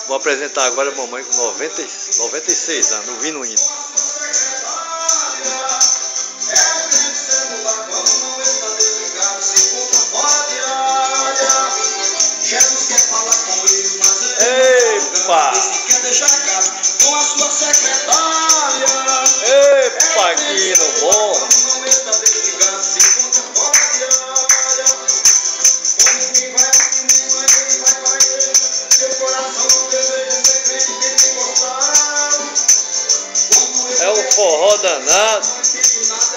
Vou apresentar agora a mamãe com 96 anos, ouvindo o hino. Epa! Epa, que hino bom! É um forró danado.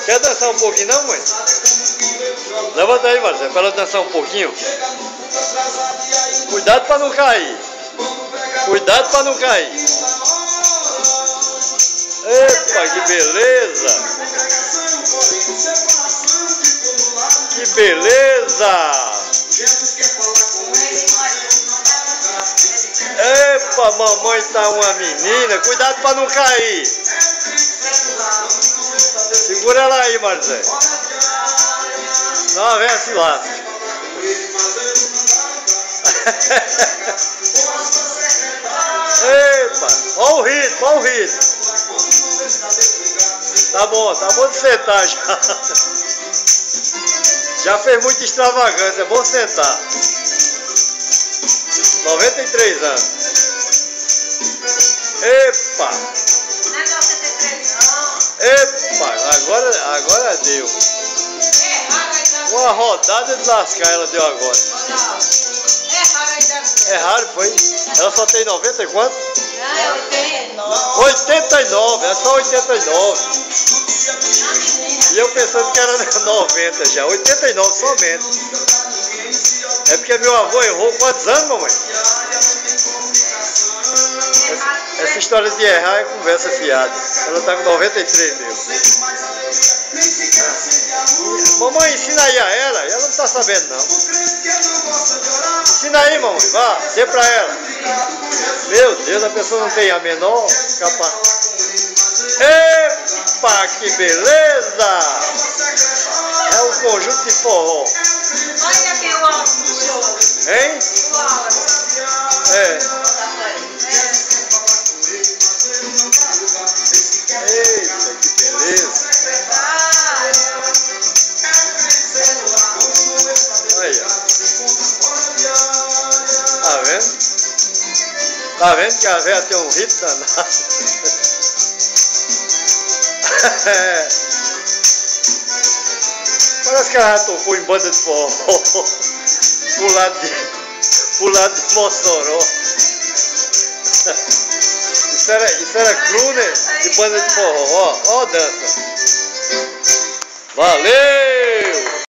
Quer dançar um pouquinho não, mãe? Levanta aí, Marcelo, para ela dançar um pouquinho. Cuidado para não cair. Cuidado para não cair. Epa, que beleza. Que beleza. Epa, mamãe tá uma menina. Cuidado para não cair. Segura ela aí, Marcelo. Não, vem assim lá. Epa, olha o ritmo, olha o ritmo. Tá bom de sentar já. Já fez muita extravagância, é bom sentar. 93 anos. Epa. Epa, agora deu. Uma rodada de lascar ela deu agora. É raro, foi? Ela só tem 90 e quanto? Não, é 89. 89, é só 89. E eu pensando que era 90 já, 89 somente. É porque meu avô errou quantos anos, mamãe? Essa história de errar é conversa fiada. Ela tá com 93 mesmo. Mamãe, ensina aí a ela não tá sabendo não. Ensina aí, mamãe, vá, dê pra ela. Meu Deus, a pessoa não tem a menor capaz. Epa, que beleza! É um conjunto de forró. Olha aqui o álbum do show. Hein? O álbum. É. Eita, que beleza! Aí, ó. Tá vendo? Tá vendo que a velha tem um ritmo danado? Parece que ela já tocou em banda de forró. Pro lado de Mossoró. Isso era crooner de banda de forró. Ó a dança. Valeu!